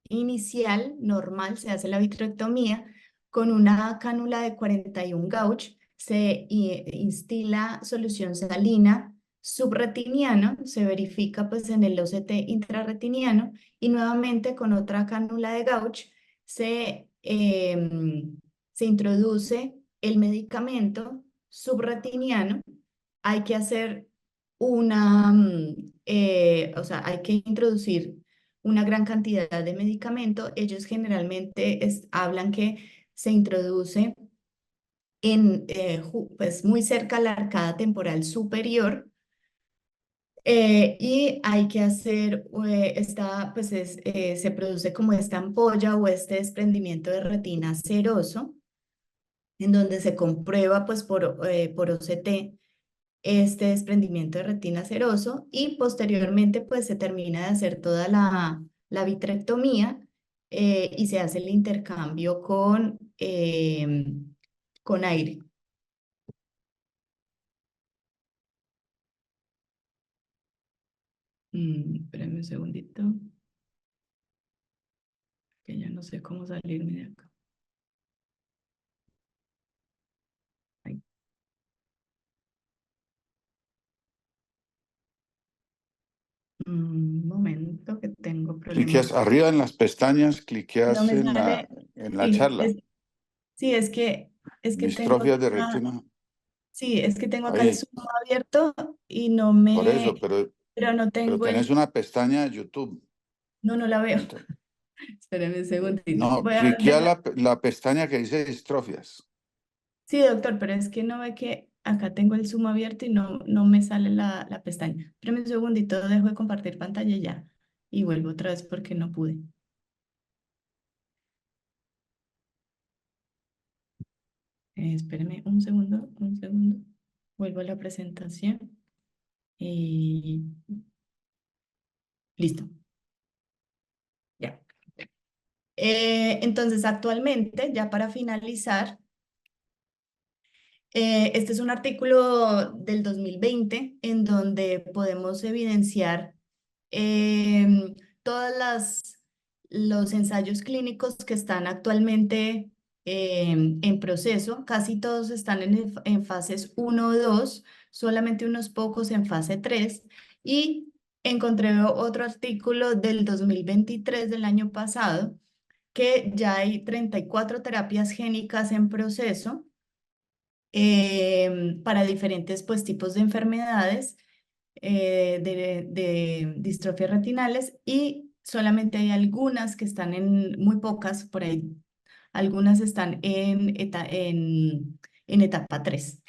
inicial, normal, se hace la vitrectomía con una cánula de 41 gauge, se instila solución salina subretiniano, se verifica pues en el OCT intrarretiniano, y nuevamente con otra cánula de gauge se introduce el medicamento subretiniano. Hay que hacer o sea, hay que introducir una gran cantidad de medicamento. Ellos generalmente hablan que se introduce pues muy cerca a la arcada temporal superior, y hay que hacer, se produce como esta ampolla o este desprendimiento de retina seroso, en donde se comprueba pues por OCT este desprendimiento de retina seroso, y posteriormente pues se termina de hacer toda la vitrectomía, y se hace el intercambio con aire. Espérenme un segundito, que ya no sé cómo salirme de acá. Ahí. Un momento, que tengo problemas. Cliqueas arriba en las pestañas, No cliqueas me en sale. la Sí, charla. sí, es que tengo Distrofias de acá, retina. sí, es que tengo acá el Ahí, Zoom abierto y no por eso, pero no pero tengo tenés una pestaña de YouTube. no la veo. Ento- Espérame un segundito. no, cliquea la pestaña que dice distrofias. Sí, doctor, pero es que no ve que acá tengo el Zoom abierto y no me sale la pestaña. Espérame un segundito, dejo de compartir pantalla ya y vuelvo otra vez porque no pude. Espérame un segundo, un segundo. Vuelvo a la presentación y listo. Ya. Entonces, actualmente, ya para finalizar, este es un artículo del 2020 en donde podemos evidenciar todos los ensayos clínicos que están actualmente en proceso. Casi todos están en fases 1 o 2, solamente unos pocos en fase 3. Y encontré otro artículo del 2023, del año pasado, que ya hay 34 terapias génicas en proceso para diferentes pues, tipos de enfermedades de distrofias retinales, y solamente hay algunas que están muy pocas, por ahí algunas están en etapa 3.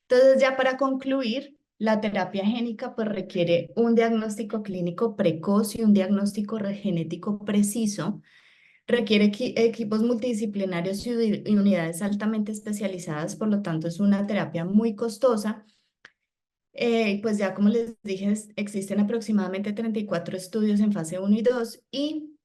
Entonces, ya para concluir, la terapia génica pues requiere un diagnóstico clínico precoz y un diagnóstico genético preciso. Requiere equipos multidisciplinarios y unidades altamente especializadas, por lo tanto es una terapia muy costosa. Pues ya como les dije, existen aproximadamente 34 estudios en fase 1 y 2, y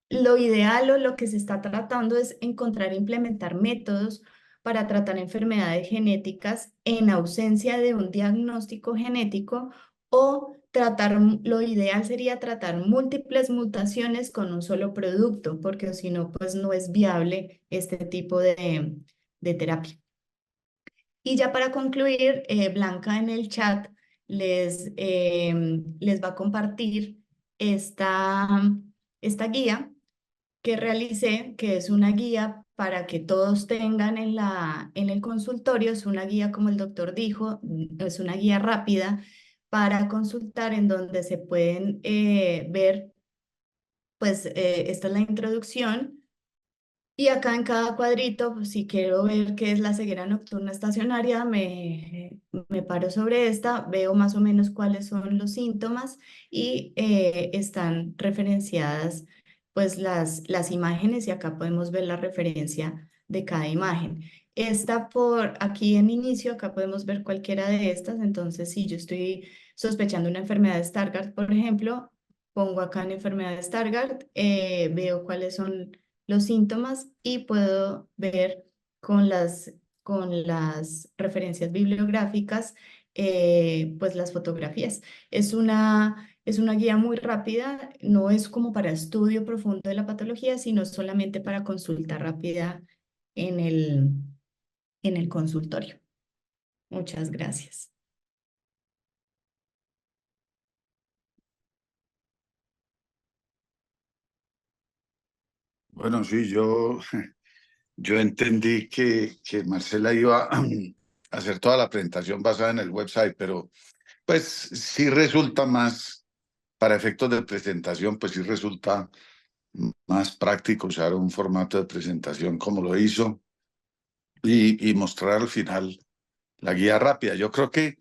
lo ideal o lo que se está tratando es encontrar e implementar métodos para tratar enfermedades genéticas en ausencia de un diagnóstico genético, o lo ideal sería tratar múltiples mutaciones con un solo producto, porque si no, pues no es viable este tipo de terapia. Y ya para concluir, Blanca en el chat les va a compartir esta guía que realicé, que es una guía para que todos tengan en el consultorio. Es una guía, como el doctor dijo, es una guía rápida para consultar, en donde se pueden ver, pues esta es la introducción. Y acá en cada cuadrito, pues, si quiero ver qué es la ceguera nocturna estacionaria, me paro sobre esta, veo más o menos cuáles son los síntomas, y están referenciadas pues las imágenes, y acá podemos ver la referencia de cada imagen. Esta por aquí en inicio, acá podemos ver cualquiera de estas. Entonces, si yo estoy sospechando una enfermedad de Stargardt, por ejemplo, pongo acá en enfermedad de Stargardt, veo cuáles son los síntomas, y puedo ver con las referencias bibliográficas, pues las fotografías. Es una guía muy rápida, no es como para estudio profundo de la patología, sino solamente para consulta rápida en en el consultorio. Muchas gracias. Bueno, sí, yo entendí que Marcela iba a hacer toda la presentación basada en el website, pero pues sí resulta más, para efectos de presentación, pues sí resulta más práctico usar un formato de presentación como lo hizo y mostrar al final la guía rápida. Yo creo que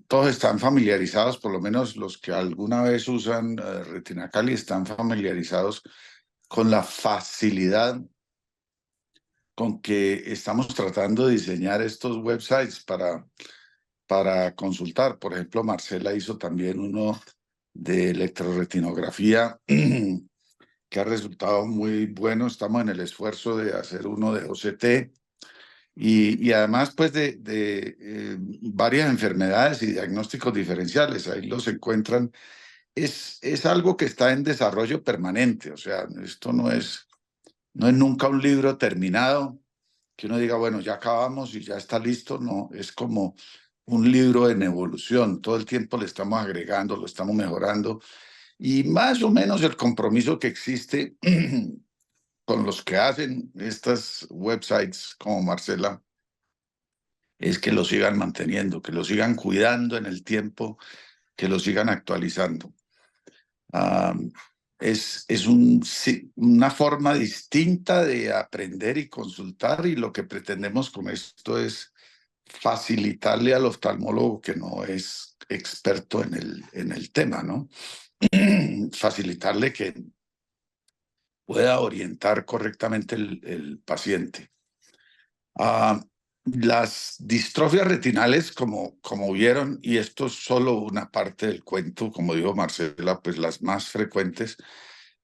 todos están familiarizados, por lo menos los que alguna vez usan Retina Kali están familiarizados con la facilidad con que estamos tratando de diseñar estos websites para consultar. Por ejemplo, Marcela hizo también uno de electroretinografía que ha resultado muy bueno. Estamos en el esfuerzo de hacer uno de OCT y además pues de varias enfermedades y diagnósticos diferenciales. Ahí los encuentran. Es algo que está en desarrollo permanente, o sea, esto no es nunca un libro terminado, que uno diga, bueno, ya acabamos y ya está listo. No, es como un libro en evolución. Todo el tiempo le estamos agregando, lo estamos mejorando. Y más o menos el compromiso que existe con los que hacen estas websites como Marcela es que lo sigan manteniendo, que lo sigan cuidando en el tiempo, que lo sigan actualizando. Una forma distinta de aprender y consultar, y lo que pretendemos con esto es facilitarle al oftalmólogo que no es experto en el tema, ¿no? Facilitarle que pueda orientar correctamente el paciente. Las distrofias retinales, como vieron, y esto es solo una parte del cuento, como dijo Marcela, pues las más frecuentes,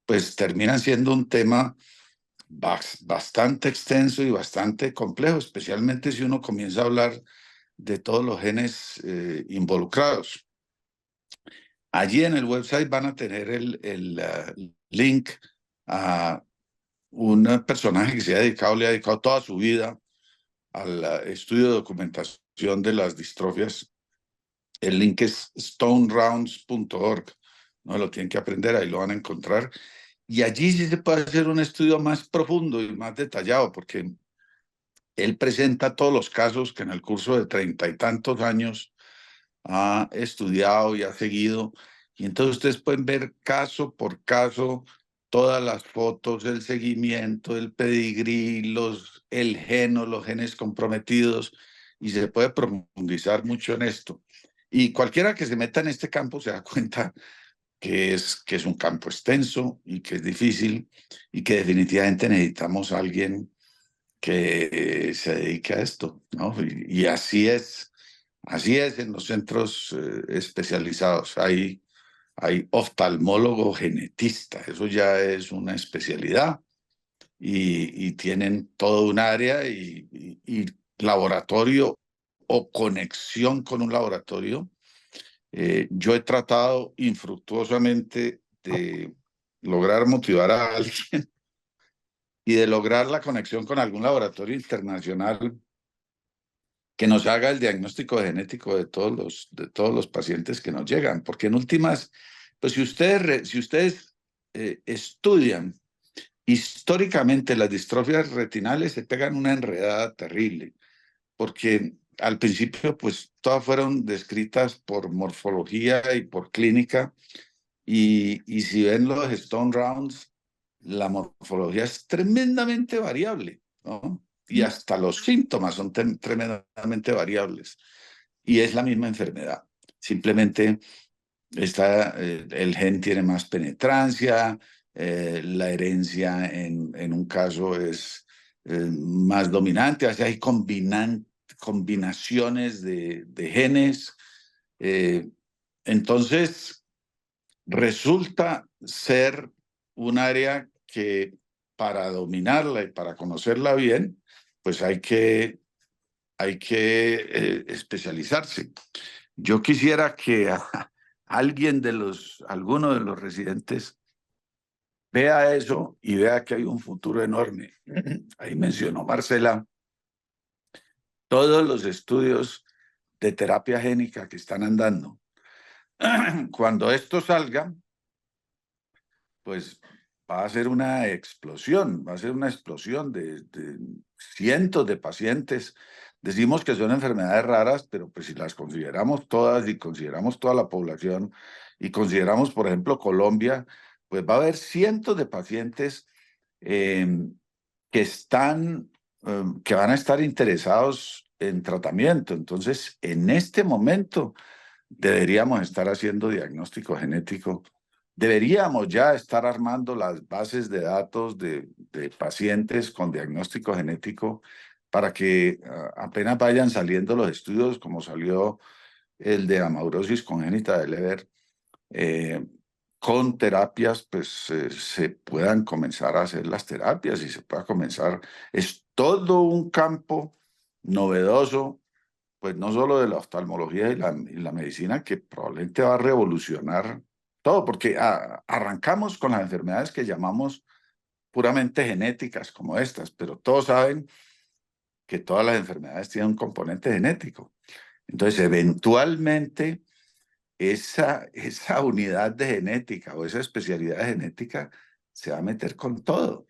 pues terminan siendo un tema bastante extenso y bastante complejo, especialmente si uno comienza a hablar de todos los genes involucrados. Allí en el website van a tener el link a un personaje que le ha dedicado toda su vida al estudio de documentación de las distrofias. El link es stonerounds.org. No lo tienen que aprender, ahí lo van a encontrar. Y allí sí se puede hacer un estudio más profundo y más detallado, porque él presenta todos los casos que en el curso de 30 y tantos años ha estudiado y ha seguido. Y entonces ustedes pueden ver caso por caso todas las fotos, el seguimiento, el pedigrí, el geno, los genes comprometidos, y se puede profundizar mucho en esto. Y cualquiera que se meta en este campo se da cuenta que es un campo extenso y que es difícil, y que definitivamente necesitamos a alguien que se dedique a esto, ¿no? Y así es en los centros especializados. Hay oftalmólogo genetista, eso ya es una especialidad, y tienen todo un área y laboratorio o conexión con un laboratorio. Yo he tratado infructuosamente de lograr motivar a alguien y de lograr la conexión con algún laboratorio internacional que nos haga el diagnóstico genético de todos los pacientes que nos llegan. Porque en últimas, pues si ustedes estudian históricamente las distrofias retinales se pegan una enredada terrible, porque al principio pues todas fueron descritas por morfología y por clínica, y si ven los Stone Rounds, la morfología es tremendamente variable, ¿no? Y hasta los síntomas son tremendamente variables. Y es la misma enfermedad. Simplemente el gen tiene más penetrancia, la herencia en un caso es más dominante, o sea, hay combinaciones de genes. eh, entonces, resulta ser un área que para dominarla y para conocerla bien, pues hay que especializarse. Yo quisiera que alguno de los residentes vea eso y vea que hay un futuro enorme. Ahí mencionó Marcela todos los estudios de terapia génica que están andando. Cuando esto salga, pues va a ser una explosión, va a ser una explosión de cientos de pacientes. Decimos que son enfermedades raras, pero pues si las consideramos todas y consideramos toda la población y consideramos, por ejemplo, Colombia, pues va a haber cientos de pacientes eh, que van a estar interesados en tratamiento. Entonces, en este momento deberíamos estar haciendo diagnóstico genético. Deberíamos ya estar armando las bases de datos de pacientes con diagnóstico genético para que apenas vayan saliendo los estudios, como salió el de amaurosis congénita de Leber, eh, con terapias, pues se puedan comenzar a hacer las terapias y se pueda comenzar. Es todo un campo novedoso, pues no solo de la oftalmología y la medicina, que probablemente va a revolucionar todo, porque arrancamos con las enfermedades que llamamos puramente genéticas, como estas, pero todos saben que todas las enfermedades tienen un componente genético. Entonces, eventualmente, esa unidad de genética o esa especialidad de genética se va a meter con todo.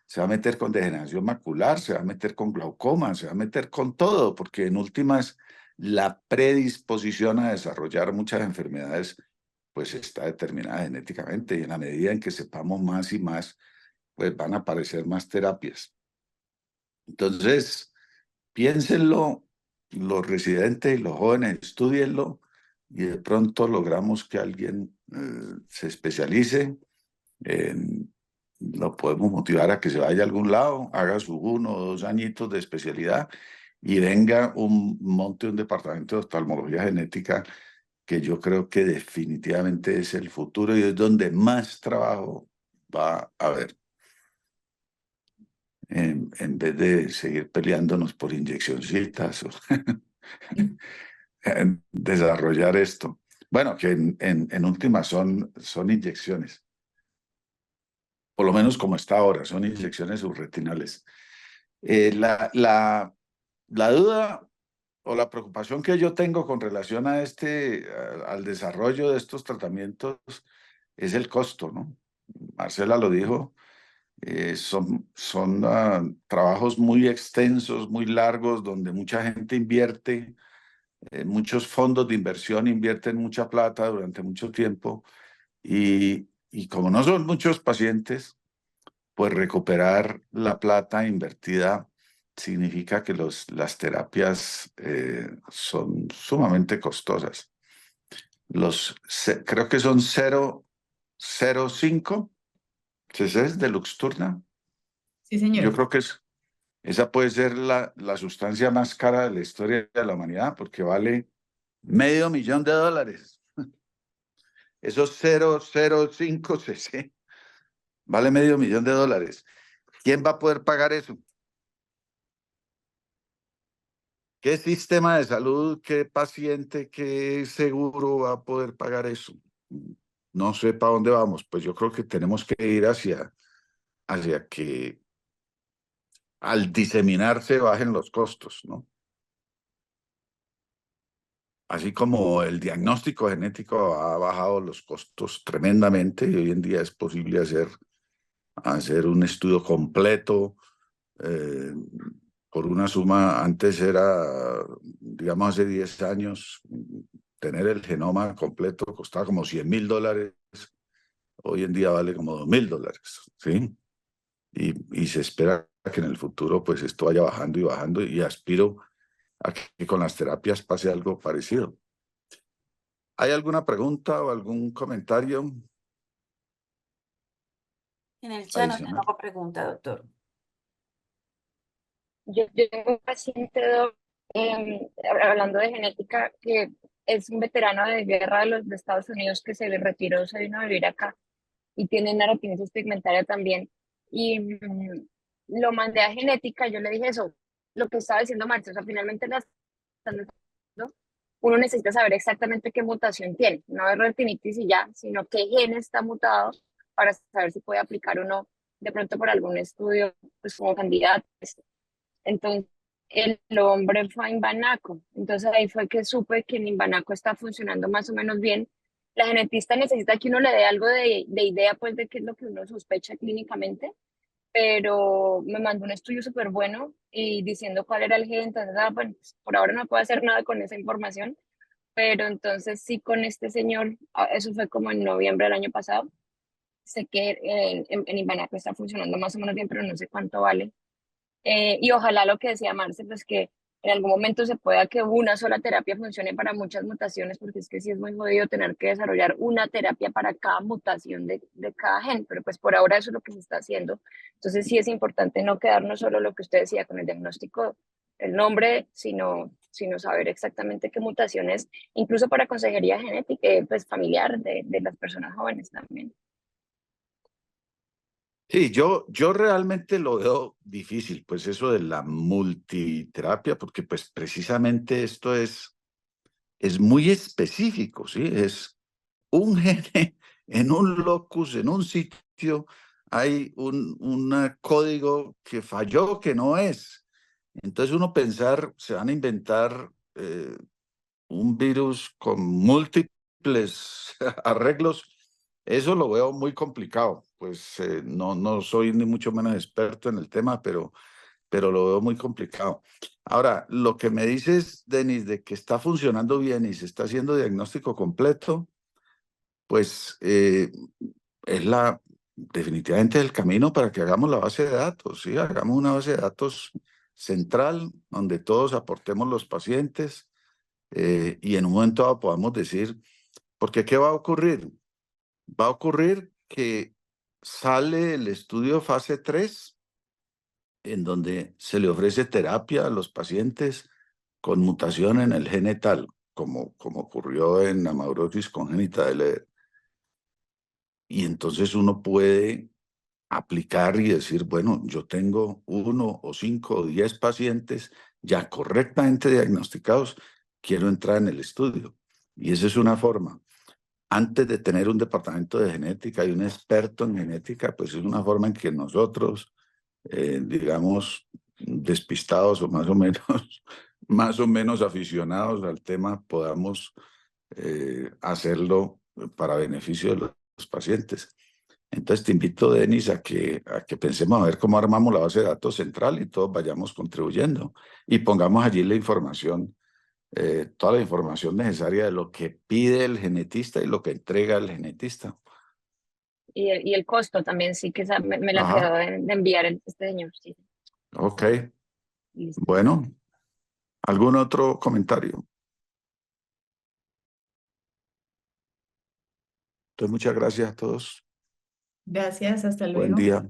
Se va a meter con degeneración macular, se va a meter con glaucoma, se va a meter con todo, porque en últimas la predisposición a desarrollar muchas enfermedades pues está determinada genéticamente, y en la medida en que sepamos más y más, pues van a aparecer más terapias. Entonces, piénsenlo, los residentes y los jóvenes, estudienlo, y de pronto logramos que alguien se especialice. Lo podemos motivar a que se vaya a algún lado, haga sus 1 o 2 añitos de especialidad y venga monte un departamento de oftalmología genética, que yo creo que definitivamente es el futuro y es donde más trabajo va a haber, en vez de seguir peleándonos por inyeccioncitas o desarrollar esto. Bueno, que en última son inyecciones, por lo menos como está ahora, son inyecciones subretinales. La duda o la preocupación que yo tengo con relación al desarrollo de estos tratamientos es el costo, ¿no? Marcela lo dijo, son trabajos muy extensos, muy largos, donde mucha gente invierte, muchos fondos de inversión invierten mucha plata durante mucho tiempo, y como no son muchos pacientes, pues recuperar la plata invertida significa que las terapias son sumamente costosas. Creo que son 0,05 cc de Luxturna. Sí, Yo señor. creo que esa puede ser la sustancia más cara de la historia de la humanidad, porque vale $500,000. Esos 0,05 cc vale $500,000. ¿Quién va a poder pagar eso? ¿Qué sistema de salud, qué paciente, qué seguro va a poder pagar eso? No sé para dónde vamos. Pues yo creo que tenemos que ir hacia que al diseminarse bajen los costos, ¿no? Así como el diagnóstico genético ha bajado los costos tremendamente, y hoy en día es posible hacer a hacer un estudio completo por una suma. Antes era, digamos, hace 10 años, tener el genoma completo costaba como $100.000. Hoy en día vale como $2.000, ¿sí? Y se espera que en el futuro pues esto vaya bajando y bajando, y aspiro a que con las terapias pase algo parecido. ¿Hay alguna pregunta o algún comentario En el chat no adicional? tengo pregunta, doctor. Yo tengo un paciente, hablando de genética, que es un veterano de guerra de Estados Unidos que se le retiró, se vino a vivir acá y tiene neratinosis pigmentaria también. Y lo mandé a genética, yo le dije eso, lo que estaba diciendo Marcia, o sea, finalmente uno necesita saber exactamente qué mutación tiene, no es retinitis y ya, sino qué gen está mutado para saber si puede aplicar o no, de pronto por algún estudio, pues como candidato. Entonces, el hombre fue a Imbanaco. Entonces ahí fue que supe que en Imbanaco está funcionando más o menos bien. La genetista necesita que uno le dé algo de idea, pues, de qué es lo que uno sospecha clínicamente, pero me mandó un estudio súper bueno y diciendo cuál era el gen. Entonces, bueno, pues, por ahora no puedo hacer nada con esa información, pero entonces sí con este señor, eso fue como en noviembre del año pasado. Sé que en Imbanaco está funcionando más o menos bien, pero no sé cuánto vale. Y ojalá lo que decía Marce, pues que en algún momento se pueda que una sola terapia funcione para muchas mutaciones, porque es que sí es muy jodido tener que desarrollar una terapia para cada mutación de cada gen, pero pues por ahora eso es lo que se está haciendo. Entonces sí es importante no quedarnos solo lo que usted decía con el diagnóstico, el nombre, sino saber exactamente qué mutaciones, incluso para consejería genética, pues familiar de las personas jóvenes también. Sí, yo realmente lo veo difícil, pues eso de la multiterapia, porque pues precisamente esto es muy específico, ¿sí? Es un gene en un locus, en un sitio, hay un código que falló, que no es. Entonces uno pensar, se van a inventar un virus con múltiples arreglos, eso lo veo muy complicado. Pues no soy ni mucho menos experto en el tema, pero lo veo muy complicado. Ahora, lo que me dices, Denis, de que está funcionando bien y se está haciendo diagnóstico completo, pues es definitivamente el camino para que hagamos la base de datos, ¿sí? Hagamos una base de datos central donde todos aportemos los pacientes, y en un momento dado podamos decir, porque ¿qué va a ocurrir? Va a ocurrir que sale el estudio fase 3, en donde se le ofrece terapia a los pacientes con mutación en el gene tal, como ocurrió en la amaurosis congénita de Leber. Y entonces uno puede aplicar y decir, bueno, yo tengo 1 o 5 o 10 pacientes ya correctamente diagnosticados, quiero entrar en el estudio. Y esa es una forma. Antes de tener un departamento de genética y un experto en genética, pues es una forma en que nosotros, digamos, despistados o más o menos aficionados al tema, podamos hacerlo para beneficio de los pacientes. Entonces te invito, Denis, a que pensemos a ver cómo armamos la base de datos central y todos vayamos contribuyendo y pongamos allí la información, toda la información necesaria de lo que pide el genetista y lo que entrega el genetista. Y el costo también, sí que me la Ajá. quedó de enviar este señor. Sí. Ok. Listo. Bueno, ¿algún otro comentario? Entonces, muchas gracias a todos. Gracias, hasta Buen luego. día.